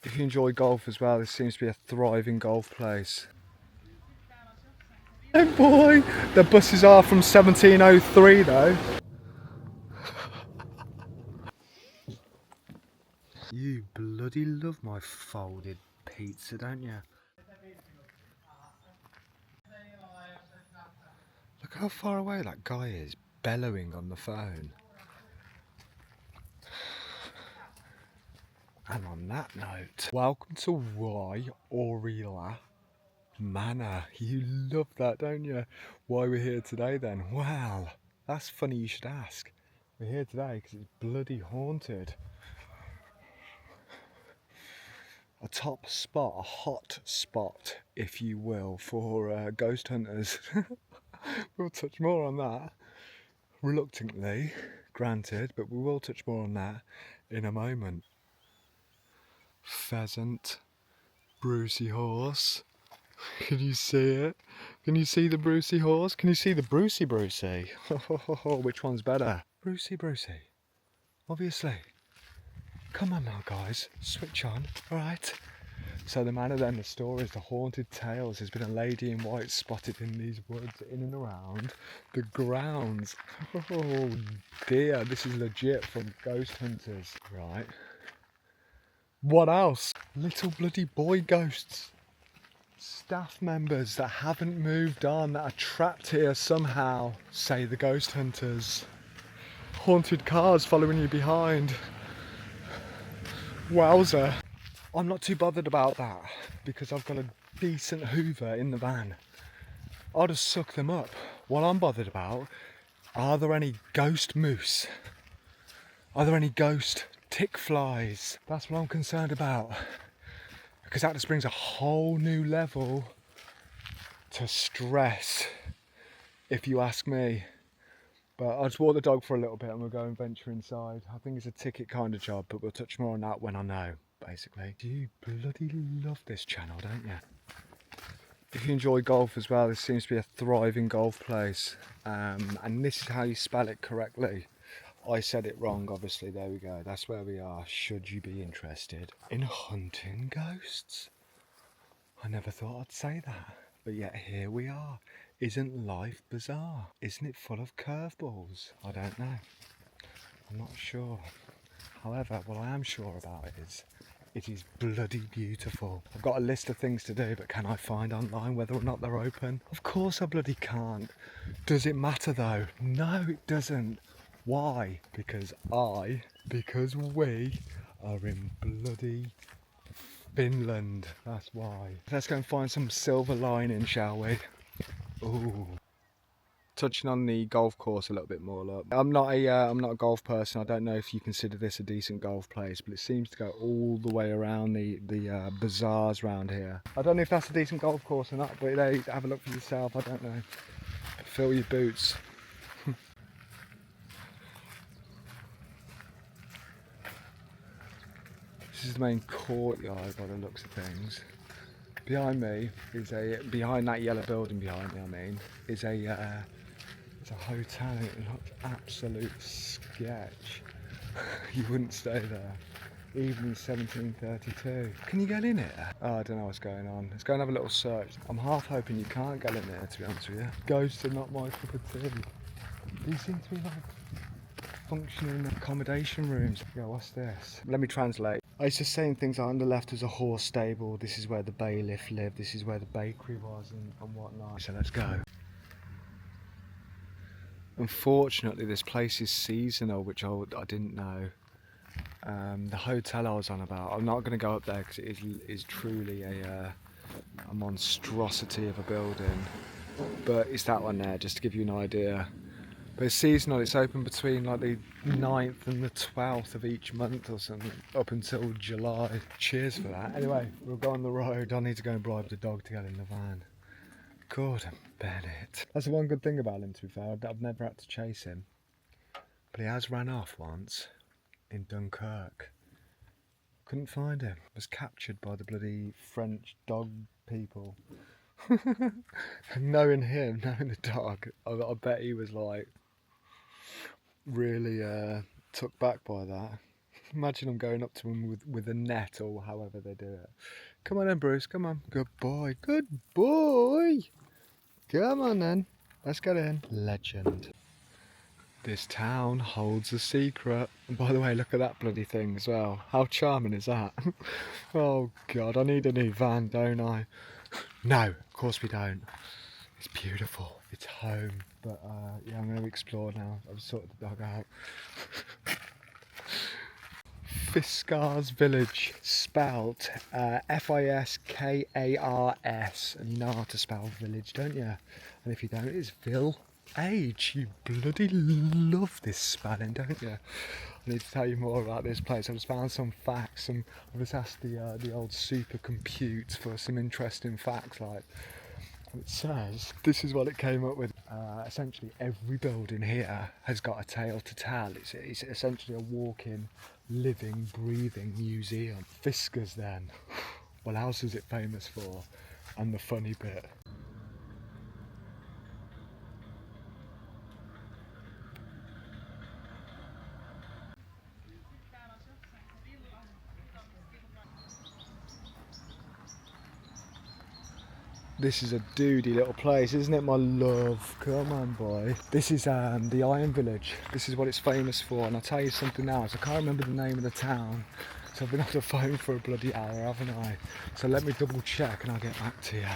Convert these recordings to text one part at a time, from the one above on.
If you enjoy golf as well, this seems to be a thriving golf place. Oh boy! The buses are from 1703 though. You bloody love my folded pizza, don't you? Look how far away that guy is, bellowing on the phone. And on that note, welcome to Why Orila Manor. You love that, don't you? Why we're here today then? Well, that's funny you should ask. We're here today because it's bloody haunted. A top spot, a hot spot, if you will, for ghost hunters. We'll touch more on that, reluctantly, granted, but we will touch more on that in a moment. Pheasant, Brucey horse. Can you see it? Can you see the Brucey horse? Can you see the Brucey Brucey? Which one's better? Brucey Brucey. Obviously. Come on now guys, switch on, alright? So the manor then, the story is the haunted tales. There's been a lady in white spotted in these woods in and around the grounds. Oh dear, this is legit from ghost hunters, right? What else? Little bloody boy ghosts. Staff members that haven't moved on, that are trapped here somehow, say the ghost hunters. Haunted cars following you behind. Wowzer. I'm not too bothered about that because I've got a decent hoover in the van. I'll just suck them up. What I'm bothered about, are there any ghost moose? Are there any ghost tick flies? That's what I'm concerned about. Because that just brings a whole new level to stress, if you ask me. But I'll just walk the dog for a little bit and we'll go and venture inside. I think it's a ticket kind of job, but we'll touch more on that when I know, basically. You bloody love this channel, don't you? If you enjoy golf as well, this seems to be a thriving golf place. And this is how you spell it correctly. I said it wrong, obviously. There we go. That's where we are, should you be interested in hunting ghosts. I never thought I'd say that, but yet here we are. Isn't life bizarre? Isn't it full of curveballs? I don't know. I'm not sure. However, what I am sure about is it is bloody beautiful. I've got a list of things to do, but can I find online whether or not they're open? Of course I bloody can't. Does it matter though? No, it doesn't. Why? Because we are in bloody Finland. That's why. Let's go and find some silver lining, shall we? Ooh. Touching on the golf course a little bit more. Look, I'm not a golf person. I don't know if you consider this a decent golf place, but it seems to go all the way around the bazaars around here. I don't know if that's a decent golf course or not, but hey, have a look for yourself. I don't know. Fill your boots. This is the main courtyard by the looks of things. Behind me is behind that yellow building behind me, is a it's a hotel and it looks absolute sketch. You wouldn't stay there. Even in 1732. Can you get in it? Oh, I don't know what's going on. Let's go and have a little search. I'm half hoping you can't get in there, to be honest with you. Ghosts are not my cup of tea. These seem to be like functioning accommodation rooms. Yeah, what's this? Let me translate. It's just saying things like on the left is a horse stable, this is where the bailiff lived, this is where the bakery was and whatnot. So let's go. Unfortunately this place is seasonal, which I didn't know. The hotel I was on about, I'm not going to go up there because it is truly a monstrosity of a building. But it's that one there, just to give you an idea. But it's seasonal, it's open between like the 9th and the 12th of each month or something, up until July. Cheers for that. Anyway, we'll go on the road. I need to go and bribe the dog to get in the van. Gordon Bennett. That's the one good thing about him, to be fair. I've never had to chase him. But he has ran off once in Dunkirk. Couldn't find him. Was captured by the bloody French dog people. Knowing him, knowing the dog, I bet he was like really took back by that. Imagine I'm going up to him with a net or however they do it. Come on then, Bruce, come on. Good boy, good boy. Come on then, let's get in. Legend. This town holds a secret. And by the way, look at that bloody thing as well. How charming is that? Oh God, I need a new van, don't I? No, of course we don't. It's beautiful, it's home. But yeah, I'm going to explore now. I've sorted the dog out. Fiskars Village, spelt Fiskars, and you know how to spell village, don't you? And if you don't, it's Village. You bloody love this spelling, don't you? I need to tell you more about this place. I've just found some facts, and I've just asked the old supercompute for some interesting facts. Like it says, this is what it came up with. Essentially, every building here has got a tale to tell. It's essentially a walking, living, breathing museum. Fiskars then, what else is it famous for? And the funny bit. This is a doody little place, isn't it, my love? Come on, boy. This is the Iron Village. This is what it's famous for. And I'll tell you something now. I can't remember the name of the town. So I've been on the phone for a bloody hour, haven't I? So let me double check and I'll get back to you.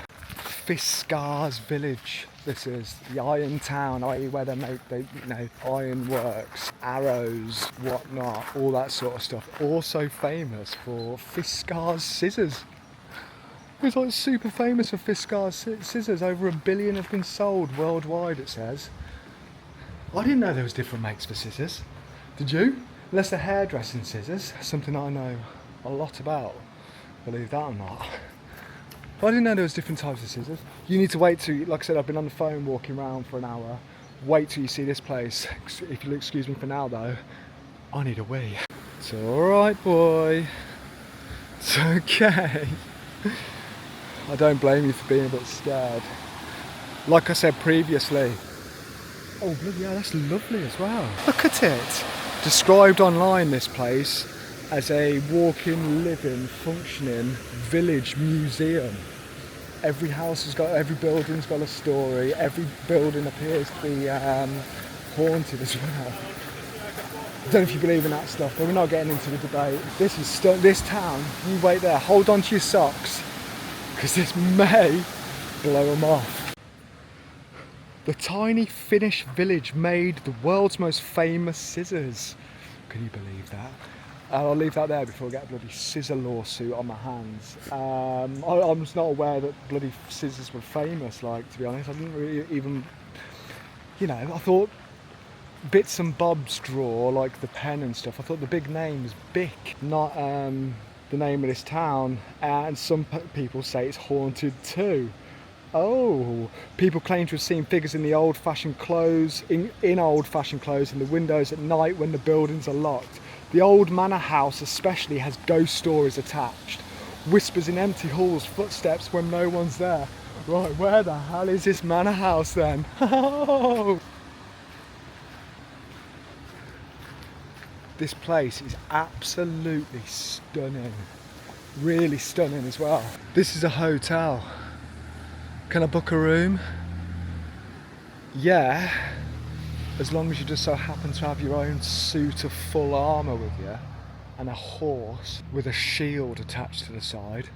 Fiskars Village. This is the iron town, i.e. where they make iron works, arrows, whatnot, all that sort of stuff. Also famous for Fiskars scissors. It's like super famous for Fiskars scissors. Over 1 billion have been sold worldwide, it says. I didn't know there was different makes for scissors. Did you? Unless they're hairdressing scissors, something I know a lot about, believe that or not. I didn't know there was different types of scissors. You need to wait till, like I said, I've been on the phone walking around for an hour. Wait till you see this place. If you'll excuse me for now though, I need a wee. It's alright, boy. It's okay. I don't blame you for being a bit scared. Like I said previously. Oh bloody hell, that's lovely as well. Look at it. Described online, this place as a walking, living, functioning village museum. Every building's got a story. Every building appears to be haunted as well. I don't know if you believe in that stuff, but we're not getting into the debate. This town, you wait there, hold on to your socks, because this may blow them off. The tiny Finnish village made the world's most famous scissors. Can you believe that? I'll leave that there before I get a bloody scissor lawsuit on my hands. I'm just not aware that bloody scissors were famous, like, to be honest. I didn't really even, I thought bits and bobs draw, like the pen and stuff. I thought the big name was Bic, not the name of this town. And some people say it's haunted too. Oh, people claim to have seen figures in the old-fashioned clothes, in old-fashioned clothes in the windows at night when the buildings are locked. The old manor house especially has ghost stories attached. Whispers in empty halls, footsteps when no one's there. Right, where the hell is this manor house then? This place is absolutely stunning. Really stunning as well. This is a hotel. Can I book a room? Yeah. As long as you just so happen to have your own suit of full armour with you and a horse with a shield attached to the side.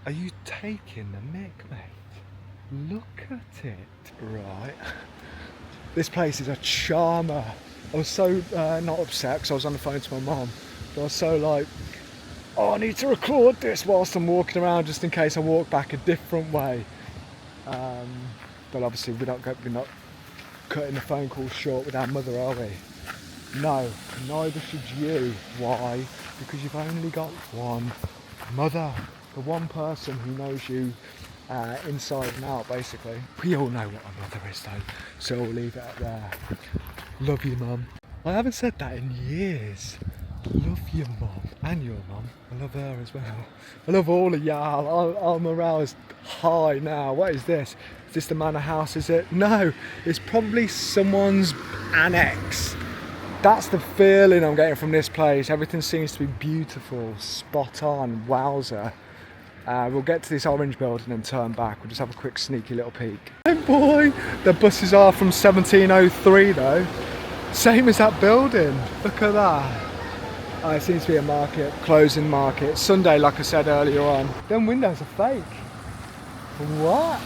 Are you taking the mick, mate? Look at it. Right. This place is a charmer. I was so not upset because I was on the phone to my mum, but I was so like, oh, I need to record this whilst I'm walking around just in case I walk back a different way. But obviously we're not cutting the phone call short with our mother, are we? No, neither should you. Why? Because you've only got one mother, the one person who knows you inside and out, basically. We all know what a mother is though, so we'll leave it at there. Love you, mum. I haven't said that in years. Love your mum and your mum. I love her as well. I love all of y'all. Our morale is high now. What is this? Is this the manor house, is it? No, it's probably someone's annex. That's the feeling I'm getting from this place. Everything seems to be beautiful, spot on, wowzer. We'll get to this orange building and turn back. We'll just have a quick sneaky little peek. Oh boy, the buses are from 1703 though. Same as that building. Look at that. It seems to be a market, closing market. Sunday, like I said earlier on. Them windows are fake. What?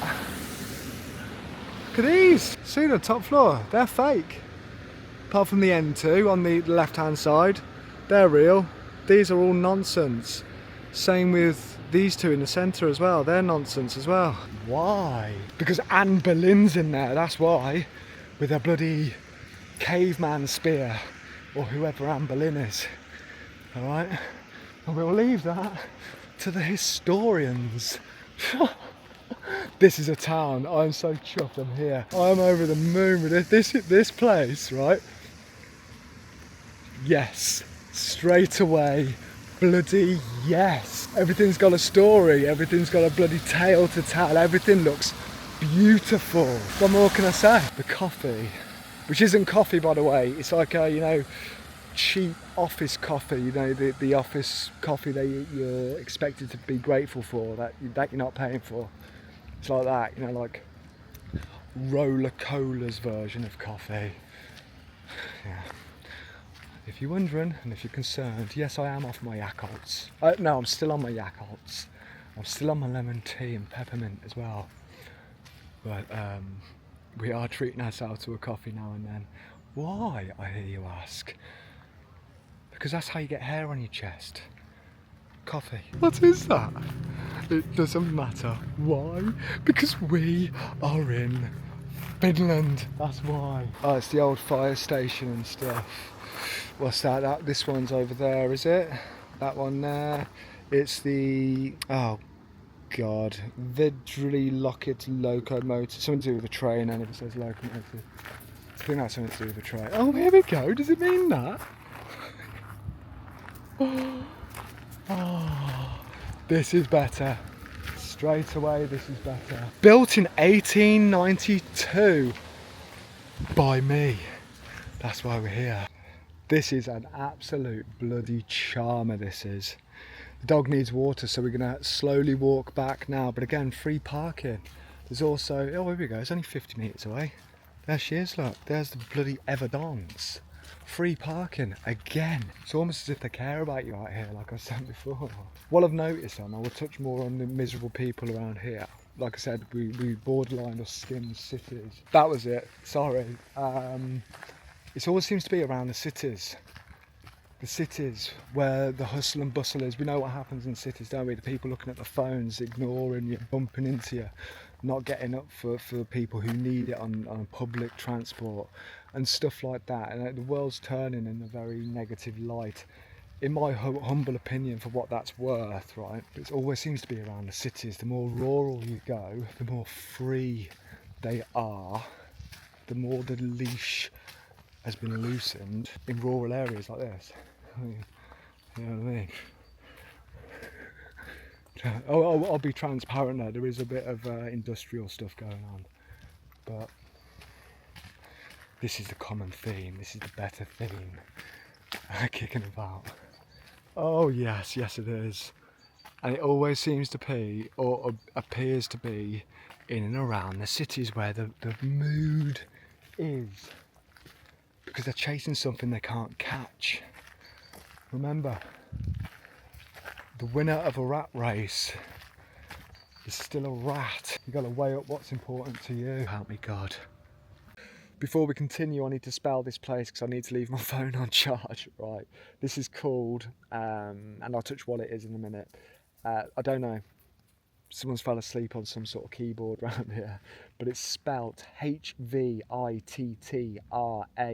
Look at these. See the top floor? They're fake. Apart from the N2 on the left-hand side, they're real. These are all nonsense. Same with these two in the centre as well. They're nonsense as well. Why? Because Anne Boleyn's in there, that's why. With a bloody caveman spear. Or whoever Anne Boleyn is. Alright? And we'll leave that to the historians. This is a town. I'm so chuffed I'm here. I'm over the moon with this place, right? Yes. Straight away. Bloody yes. Everything's got a story. Everything's got a bloody tale to tell. Everything looks beautiful. What more can I say? The coffee, which isn't coffee by the way. It's like a, you know, cheap office coffee. You know, the office coffee that you're expected to be grateful for, that you're not paying for. It's like that, you know, like Roller Cola's version of coffee. Yeah. If you're wondering, and if you're concerned, yes, I am off my Yakults. No, I'm still on my Yakults. I'm still on my lemon tea and peppermint as well. But we are treating ourselves to a coffee now and then. Why, I hear you ask? Because that's how you get hair on your chest. Coffee. What is that? It doesn't matter. Why? Because we are in Finland. That's why. Oh, it's the old fire station and stuff. What's that? This one's over there, is it? That one there. It's the, oh God, Vidri Lockett locomotive. Something to do with a train, and if it says locomotive, I think that's something to do with a train. Oh, here we go. Does it mean that? Oh, this is better. Straight away, this is better. Built in 1892 by me. That's why we're here. This is an absolute bloody charmer, this is. The dog needs water, so we're going to slowly walk back now. But again, free parking. There's also, oh, here we go, it's only 50 metres away. There she is, look. There's the bloody Everdance. Free parking, again. It's almost as if they care about you out here, like I said before. What I've noticed, and I will touch more on the miserable people around here. Like I said, we borderline or skimmed cities. That was it, sorry. It always seems to be around the cities where the hustle and bustle is. We know what happens in cities, don't we? The people looking at the phones, ignoring you, bumping into you, not getting up for people who need it on public transport and stuff like that. And the world's turning in a very negative light, in my humble opinion, for what that's worth, right? It always seems to be around the cities. The more rural you go, the more free they are, the more the leash has been loosened in rural areas like this. You know what I mean? I'll be transparent there. There is a bit of industrial stuff going on, but this is the common theme. This is the better theme kicking about. Oh yes, yes it is, and it always seems to be, or appears to be, in and around the cities where the mood is. Because they're chasing something they can't catch. Remember, the winner of a rat race is still a rat. You've got to weigh up what's important to you. Help me God. Before we continue, I need to spell this place because I need to leave my phone on charge. Right, this is called, and I'll touch what it is in a minute. I don't know. Someone's fell asleep on some sort of keyboard around here, but it's spelt H-V-I-T-T-R-A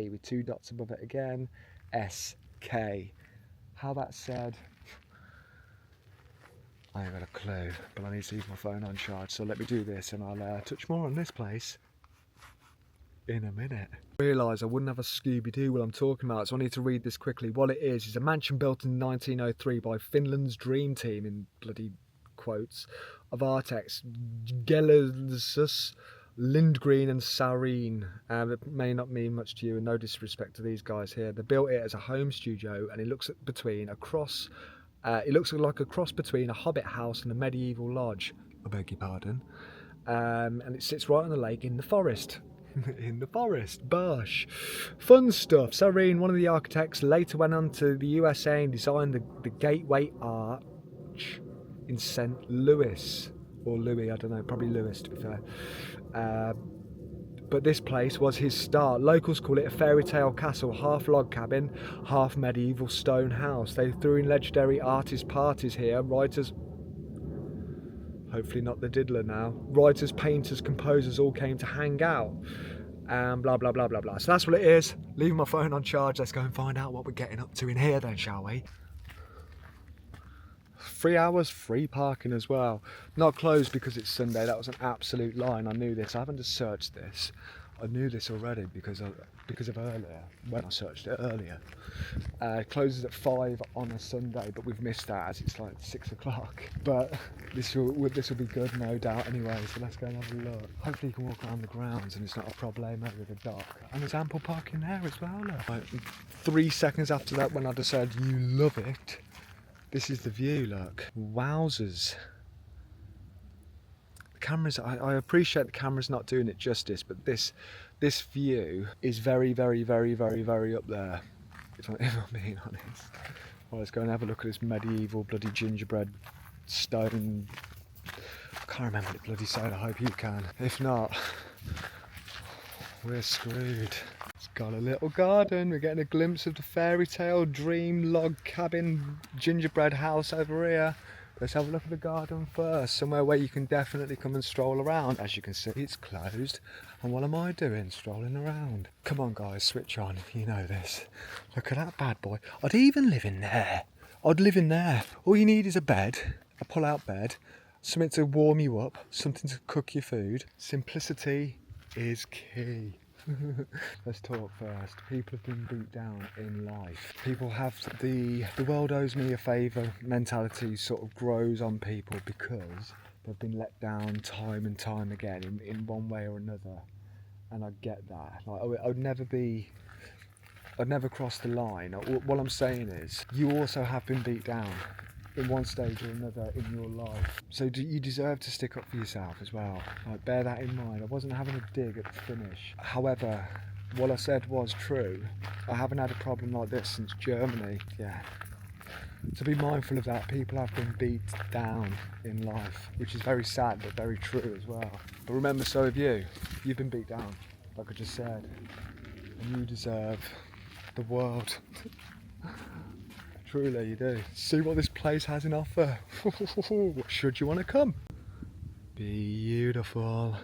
with 2 dots above it again, S-K. How that's said, I ain't got a clue, but I need to leave my phone on charge, so let me do this and I'll touch more on this place in a minute. I realised I wouldn't have a Scooby-Doo while I'm talking about it, so I need to read this quickly. What it is a mansion built in 1903 by Finland's dream team, in bloody quotes, of architects Gellersus Lindgreen and Sareen. It may not mean much to you, and no disrespect to these guys here. They built it as a home studio, and it looks like a cross between a hobbit house and a medieval lodge. I beg your pardon. And it sits right on the lake in the forest. In the forest, Bosh. Fun stuff. Sareen, one of the architects, later went on to the USA and designed the Gateway Arch in St. Louis. Or Louis, I don't know, probably Louis to be fair. But this place was his start. Locals call it a fairy tale castle, half log cabin, half medieval stone house. They threw in legendary artist parties here. Writers, hopefully not the diddler now. Writers, painters, composers all came to hang out. And blah, blah, blah, blah, blah. So that's what it is. Leaving my phone on charge. Let's go and find out what we're getting up to in here then, shall we? 3 hours free parking as well. Not closed because it's Sunday. That was an absolute lie, and I knew this. I haven't just searched this. I knew this already because of earlier, when I searched it earlier. It closes at 5 on a Sunday, but we've missed that as it's like 6 o'clock. But this will be good, no doubt, anyway, so let's go and have a look. Hopefully you can walk around the grounds and it's not a problem with the dock. And there's ample parking there as well. Look. Like 3 seconds after that, when I decided you love it, this is the view, look. Wowzers. The cameras, I appreciate the camera's not doing it justice, but this view is very, very, very, very, very up there, if I'm being honest. Well, let's go and have a look at this medieval bloody gingerbread stone. I can't remember the bloody side, I hope you can. If not, we're screwed. It's got a little garden. We're getting a glimpse of the fairy tale dream log cabin gingerbread house over here. Let's have a look at the garden first. Somewhere where you can definitely come and stroll around. As you can see, it's closed. And what am I doing? Strolling around. Come on guys, switch on. You know this. Look at that bad boy. I'd even live in there. I'd live in there. All you need is a bed, a pull-out bed, something to warm you up, something to cook your food. Simplicity is key. Let's talk first. People have been beat down in life. People have the world owes me a favour mentality sort of grows on people because they've been let down time and time again in one way or another. And I get that. Like I'd never cross the line. What I'm saying is, you also have been beat down in one stage or another in your life. So you deserve to stick up for yourself as well. Like, bear that in mind. I wasn't having a dig at the Finnish. However, what I said was true. I haven't had a problem like this since Germany. Yeah. So be mindful of that. People have been beat down in life, which is very sad but very true as well. But remember, so have you. You've been beat down, like I just said. And you deserve the world. Truly you do. See what this place has in offer. Should you want to come? Beautiful.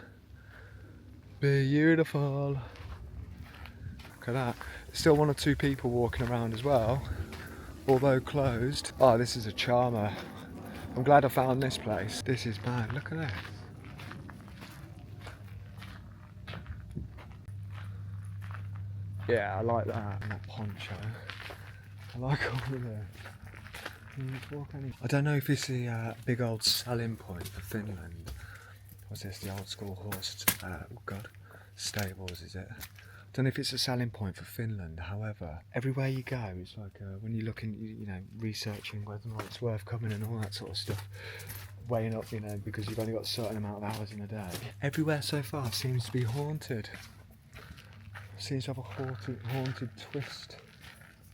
Beautiful. Look at that. Still 1 or 2 people walking around as well, although closed. Oh, this is a charmer. I'm glad I found this place. This is mad. Look at this. Yeah, I like that. And that poncho. I like all of this. I don't know if it's a big old selling point for Finland. What's this, the old school horse, stables, is it? I don't know if it's a selling point for Finland. However, everywhere you go, it's like when you're looking, researching whether or not it's worth coming and all that sort of stuff, weighing up, because you've only got a certain amount of hours in a day. Everywhere so far seems to be haunted. Seems to have a haunted twist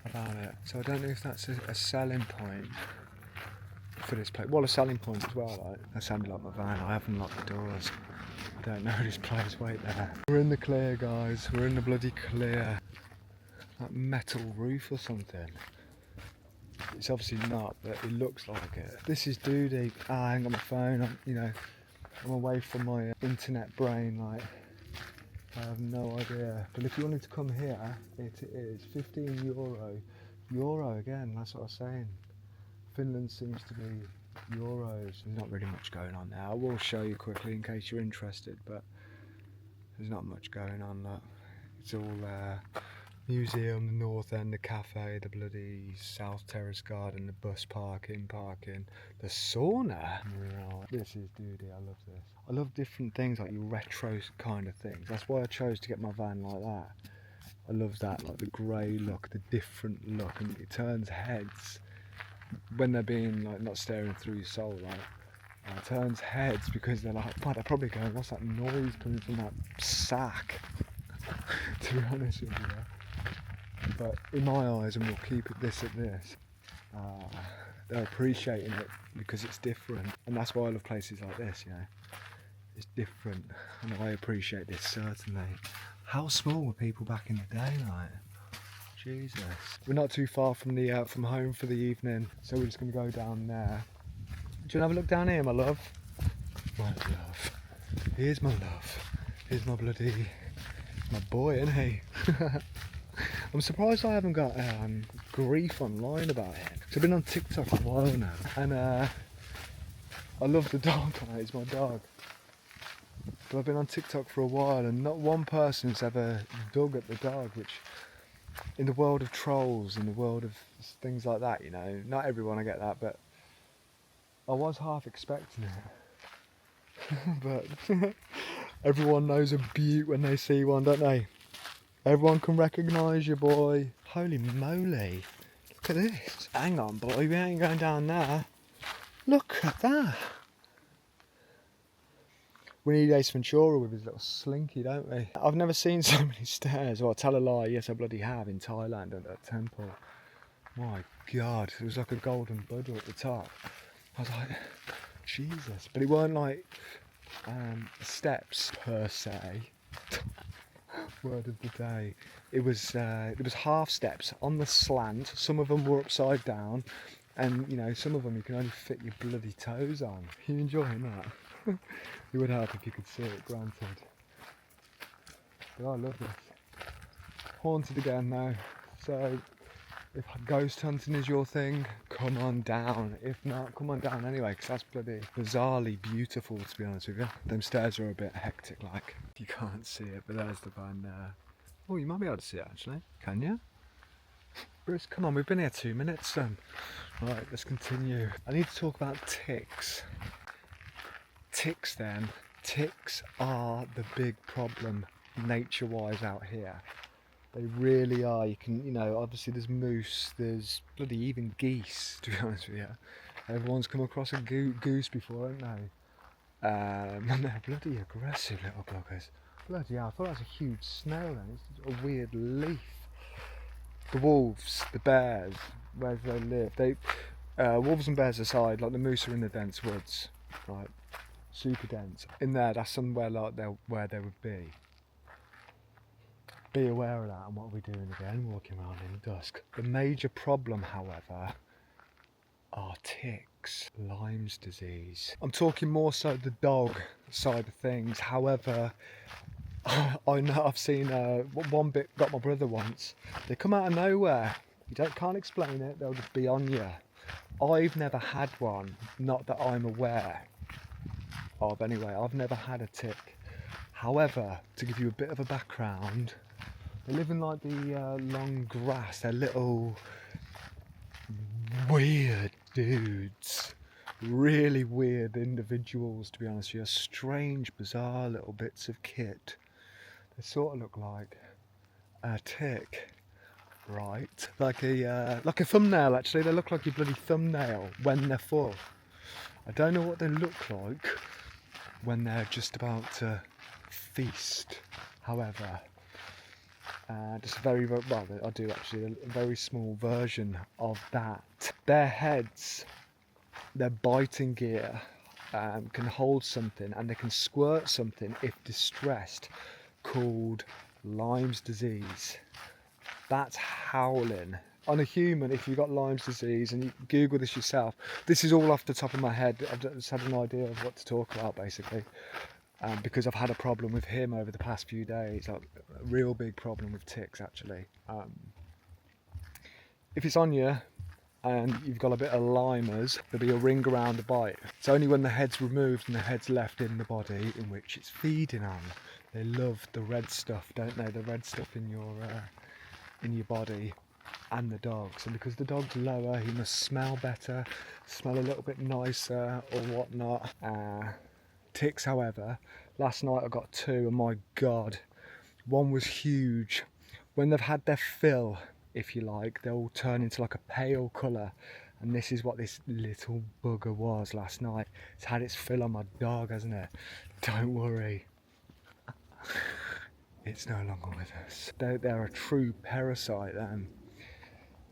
about it. So I don't know if that's a selling point for this place. Well, a selling point as well. Like, that sounded like my van. I haven't locked the doors. I don't know this place. Wait there. We're in the clear, guys. We're in the bloody clear. That metal roof or something. It's obviously not, but it looks like it. This is Doody. I ain't got my phone. I'm away from my internet brain. Like, I have no idea. But if you wanted to come here, it is €15. Euro again, that's what I was saying. Finland seems to be euros. There's not really much going on there. I will show you quickly in case you're interested, but there's not much going on. Look. It's all museum, the north end, the cafe, the bloody South Terrace garden, the bus parking, the sauna. Wow, this is duty, I love this. I love different things, like your retro kind of things. That's why I chose to get my van like that. I love that, like the grey look, the different look, and it turns heads when they're being like not staring through your soul, like. It turns heads because they're like, they're probably going, what's that noise coming from that sack? To be honest with you. But in my eyes, and we'll keep it this at this, they're appreciating it because it's different. And that's why I love places like this, you know. It's different, and I appreciate this certainly. How small were people back in the day, like? Jesus. We're not too far from the from home for the evening, so we're just going to go down there. Do you want to have a look down here, my love? My love. Here's my love. Here's my bloody... my boy, isn't he? I'm surprised I haven't got grief online about him. I've been on TikTok for a while now, and I love the dog, it's my dog. But I've been on TikTok for a while, and not one person has ever dug at the dog, which... in the world of trolls, in the world of things like that, you know, not everyone, I get that, but I was half expecting it. But everyone knows a beaut when they see one, don't they? Everyone can recognise your boy. Holy moly, look at this. Hang on, boy, we ain't going down there. Look at that. We need Ace Ventura with his little slinky, don't we? I've never seen so many stairs. Well, tell a lie, yes I bloody have, in Thailand at that temple. My God, it was like a golden Buddha at the top. I was like, Jesus. But it weren't like steps per se. Word of the day. It was half steps on the slant. Some of them were upside down, and you know, some of them you can only fit your bloody toes on. Are you enjoying that? It would help if you could see it, granted. But I love this. Haunted again now. So if ghost hunting is your thing, come on down. If not, come on down anyway, because that's bloody bizarrely beautiful, to be honest with you. Them stairs are a bit hectic, like. You can't see it, but there's the van there. Oh, you might be able to see it, actually. Can you? Bruce, come on, we've been here 2 minutes then. Right, let's continue. I need to talk about ticks. Ticks then. Ticks are the big problem nature-wise out here. They really are. You can, you know, obviously there's moose, there's bloody even geese, to be honest with you. Everyone's come across a goose before, haven't they? And they're bloody aggressive little buggers. Bloody hell, I thought that was a huge snail then. It's a weird leaf. The wolves, the bears, where do they live? Wolves and bears aside, like the moose are in the dense woods, right? Super dense. In there, that's somewhere like where they would be. Be aware of that. And what are we doing again? Walking around in the dusk. The major problem, however, are ticks. Lyme's disease. I'm talking more so the dog side of things. However, I know I've seen one bit got my brother once. They come out of nowhere. You can't explain it. They'll just be on you. I've never had one, not that I'm aware of. Anyway, I've never had a tick. However, to give you a bit of a background, they live in like the long grass. They're little weird dudes. Really weird individuals, to be honest with you. Strange, bizarre little bits of kit. They sort of look like a tick, right? Like a thumbnail, actually. They look like your bloody thumbnail when they're full. I don't know what they look like when they're just about to feast. However, just a very, well, I do actually, a very small version of that. Their heads, their biting gear can hold something, and they can squirt something if distressed, called Lyme's disease. That's howling. On a human, if you've got Lyme's disease, and you Google this yourself, this is all off the top of my head. I've just had an idea of what to talk about, basically. Because I've had a problem with him over the past few days, like a real big problem with ticks actually. If it's on you and you've got a bit of limers, there'll be a ring around the bite. It's only when the head's removed and the head's left in the body in which it's feeding on. They love the red stuff, don't they? The red stuff in your in your body and the dog's. And because the dog's lower, he must smell better, smell a little bit nicer or whatnot. Ticks, however, last night I got 2 and my God, one was huge. When they've had their fill, if you like, they'll turn into like a pale colour. And this is what this little bugger was last night. It's had its fill on my dog, hasn't it? Don't worry. It's no longer with us. They're a true parasite then.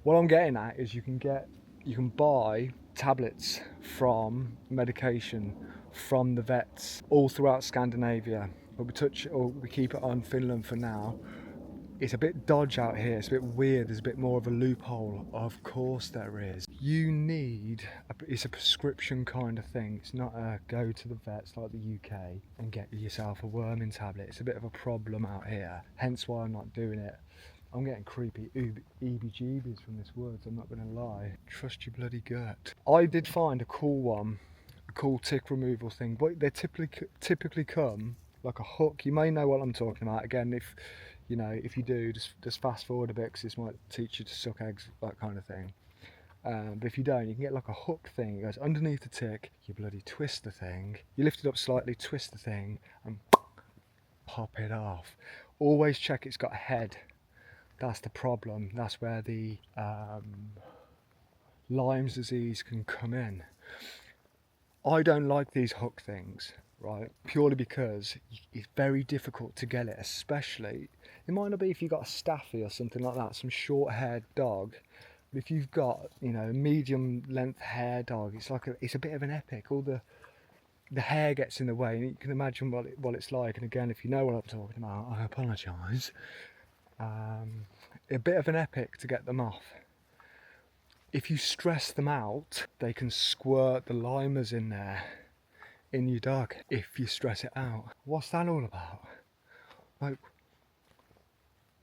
What I'm getting at is you can buy tablets from medication from the vets all throughout Scandinavia. But we keep it on Finland for now. It's a bit dodge out here, it's a bit weird, there's a bit more of a loophole. Of course there is. You need, it's a prescription kind of thing. It's not a go to the vets like the UK and get yourself a worming tablet. It's a bit of a problem out here, hence why I'm not doing it. I'm getting creepy EBGBs from this woods, I'm not going to lie. Trust your bloody gut. I did find a cool one, a cool tick removal thing, but they typically come like a hook. You may know what I'm talking about. Again, if you do, just fast forward a bit because this might teach you to suck eggs, that kind of thing. But if you don't, you can get like a hook thing. It goes underneath the tick, you bloody twist the thing, you lift it up slightly, twist the thing, and pop it off. Always check it's got a head. That's the problem. That's where the Lyme's disease can come in. I don't like these hook things, right? Purely because it's very difficult to get it, especially, it might not be if you've got a staffy or something like that, some short-haired dog. But if you've got, a medium-length hair dog, it's a bit of an epic. All the hair gets in the way, and you can imagine what it's like. And again, if you know what I'm talking about, I apologise. A bit of an epic to get them off. If you stress them out, they can squirt the limers in there, in your dog, if you stress it out. What's that all about? Like,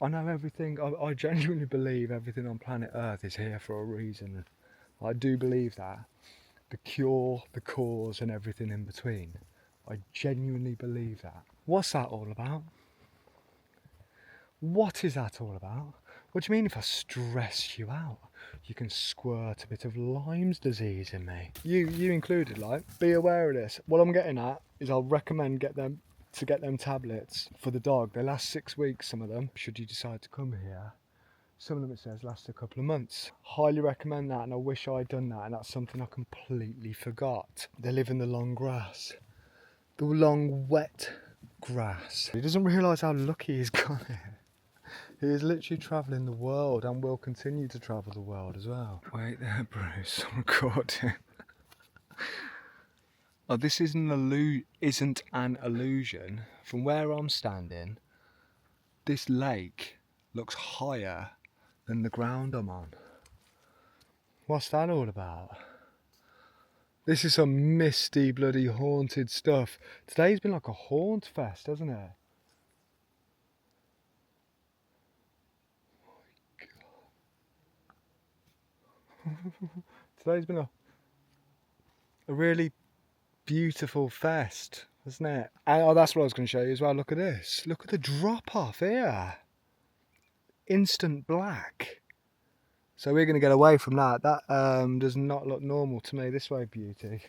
I know everything, I genuinely believe everything on planet Earth is here for a reason. I do believe that. The cure, the cause, and everything in between. I genuinely believe that. What's that all about? What is that all about? What do you mean if I stress you out? You can squirt a bit of Lyme's disease in me. You included, like, be aware of this. What I'm getting at is I'll recommend get them tablets for the dog. They last 6 weeks, some of them, should you decide to come here. Some of them, it says, last a couple of months. Highly recommend that, and I wish I'd done that, and that's something I completely forgot. They live in the long grass. The long, wet grass. He doesn't realise how lucky he's got here. He is literally travelling the world and will continue to travel the world as well. Wait there, Bruce, I'm recording. Oh, this isn't an illusion. From where I'm standing, this lake looks higher than the ground I'm on. What's that all about? This is some misty, bloody haunted stuff. Today's been like a haunt fest, hasn't it? Today's been a really beautiful fest, hasn't it? And, oh, that's what I was going to show you as well. Look at this. Look at the drop off here. Instant black. So we're going to get away from that. That does not look normal to me. This way, beauty.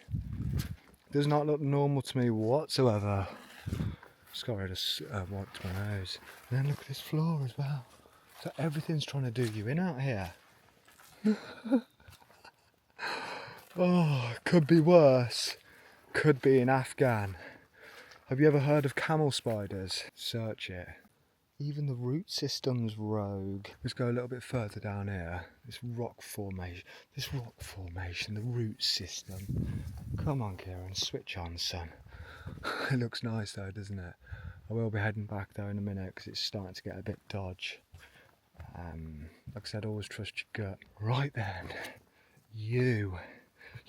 Does not look normal to me whatsoever. Just got rid of wiped my nose. And then look at this floor as well. So everything's trying to do you in out here. Oh, could be worse. Could be in Afghan. Have you ever heard of camel spiders? Search it. Even the root system's rogue. Let's go a little bit further down here. This rock formation, the root system. Come on, Kieran, switch on, son. It looks nice though, doesn't it? I will be heading back there in a minute because it's starting to get a bit dodge. Like I said, always trust your gut. Right then,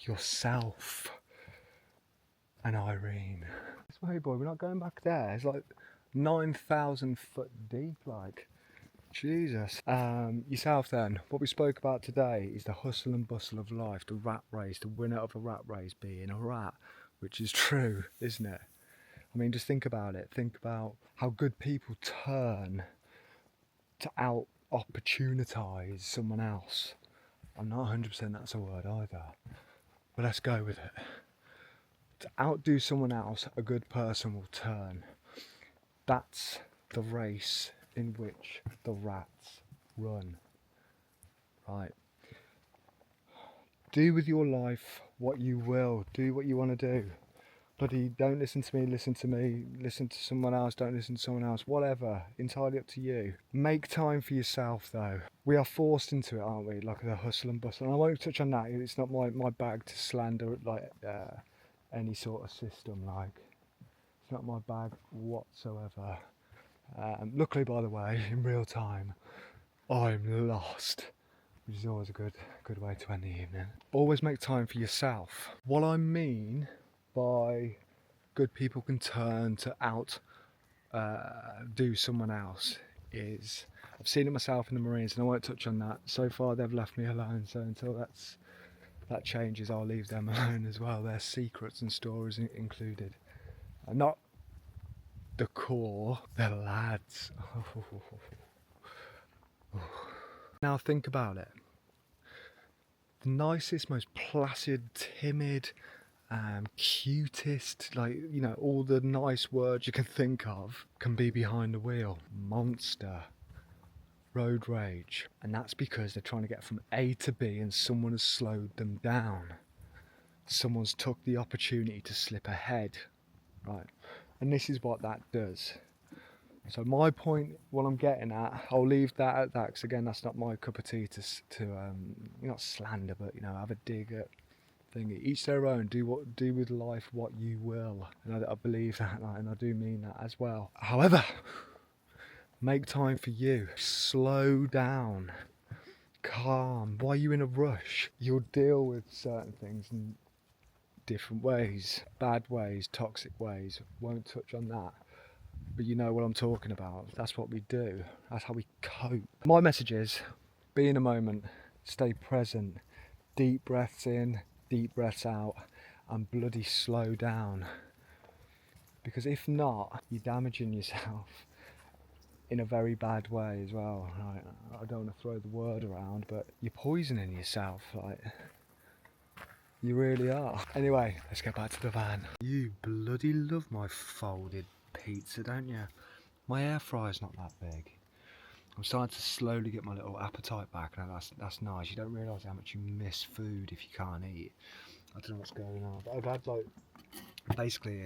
yourself, and Irene. This way, boy, we're not going back there. It's like 9,000 foot deep, like. Jesus. Yourself then, what we spoke about today is the hustle and bustle of life, the rat race, the winner of a rat race being a rat, which is true, isn't it? I mean, just think about it. Think about how good people turn to opportunitize someone else. I'm not 100% that's a word either, but let's go with it. To outdo someone else, a good person will turn. That's the race in which the rats run. Right. Do with your life what you will. Do what you want to do. Bloody don't listen to me, listen to someone else, don't listen to someone else, whatever, entirely up to you. Make time for yourself though. We are forced into it, aren't we, like the hustle and bustle, and I won't touch on that. It's not my bag to slander like any sort of system, like it's not my bag whatsoever. Luckily, by the way, in real time I'm lost, which is always a good way to end the evening. Always make time for yourself. What I mean by good people can turn to do someone else is, I've seen it myself in the Marines, and I won't touch on that. So far they've left me alone, so until that changes, I'll leave them alone as well. Their secrets and stories included, and not the core, they're lads. Now think about it. The nicest, most placid, timid, cutest, like, you know, all the nice words you can think of can be behind the wheel. Monster, road rage, and that's because they're trying to get from A to B and someone has slowed them down. Someone's took the opportunity to slip ahead, right? And this is what that does. So my point, what I'm getting at, I'll leave that at that, because again, that's not my cup of tea to not slander, but, you know, have a dig at thingy. Each their own. Do with life what you will, and I believe that, and I do mean that as well. However, make time for you. Slow down. Calm. Why are you in a rush? You'll deal with certain things in different ways, bad ways, toxic ways. Won't touch on that. But you know what I'm talking about. That's what we do. That's how we cope. My message is, be in a moment, stay present, deep breaths in, deep breaths out, and bloody slow down. Because if not, you're damaging yourself in a very bad way as well. Right? I don't want to throw the word around, but you're poisoning yourself. Like, you really are. Anyway, let's get back to the van. You bloody love my folded pizza, don't you? My air fryer's not that big. I'm starting to slowly get my little appetite back, and that's nice. You don't realise how much you miss food if you can't eat. I don't know what's going on, but I've had like basically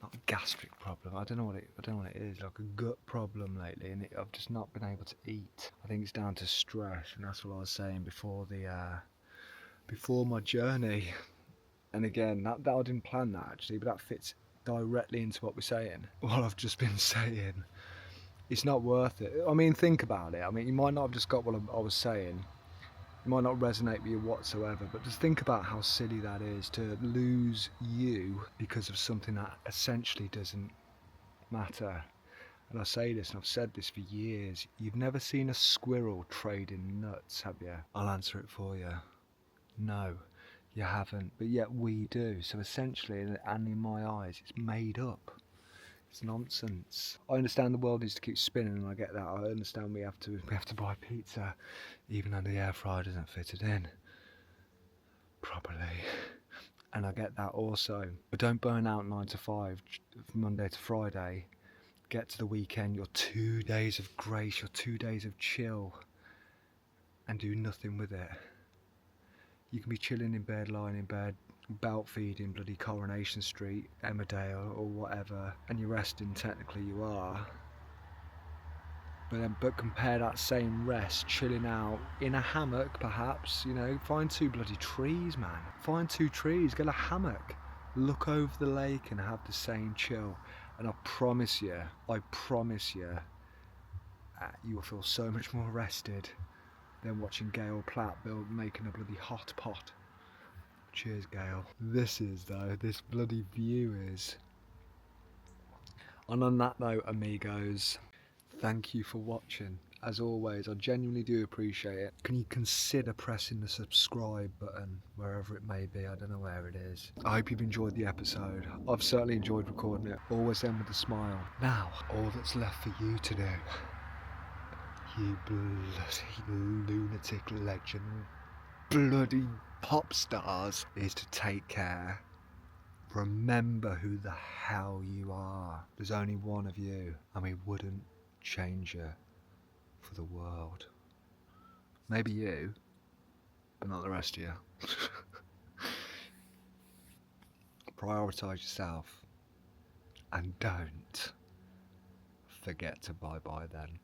not a gastric problem. I don't know what it is, like a gut problem lately, and I've just not been able to eat. I think it's down to stress, and that's what I was saying before my journey. And again, that I didn't plan that actually, but that fits directly into what we're saying. What I've just been saying, it's not worth it. I mean, think about it. I mean, you might not have just got what I was saying. It might not resonate with you whatsoever, but just think about how silly that is, to lose you because of something that essentially doesn't matter. And I say this, and I've said this for years, you've never seen a squirrel trading nuts, have you? I'll answer it for you. No, you haven't, but yet we do. So essentially, and in my eyes, it's made up. It's nonsense. I understand the world needs to keep spinning, and I get that. I understand we have to buy pizza, even though the air fryer doesn't fit it in properly. And I get that also. But don't burn out 9 to 5, Monday to Friday. Get to the weekend, your 2 days of grace, your 2 days of chill, and do nothing with it. You can be chilling in bed, lying in bed, belt feeding bloody Coronation Street, Emmerdale or whatever, and you're resting. Technically you are, but compare that same rest, chilling out in a hammock perhaps, you know, find 2 bloody trees, man, find 2 trees, get a hammock, look over the lake and have the same chill, and I promise you you will feel so much more rested than watching Gail Platt making a bloody hot pot. Cheers, Gail. This bloody view is. And on that note, amigos, thank you for watching. As always, I genuinely do appreciate it. Can you consider pressing the subscribe button wherever it may be? I don't know where it is. I hope you've enjoyed the episode. I've certainly enjoyed recording it. Always end with a smile. Now, all that's left for you to do You bloody lunatic legend, bloody pop stars, is to take care. Remember who the hell you are. There's only one of you, and we wouldn't change you for the world. Maybe you, but not the rest of you. Prioritise yourself, and don't forget to bye-bye then.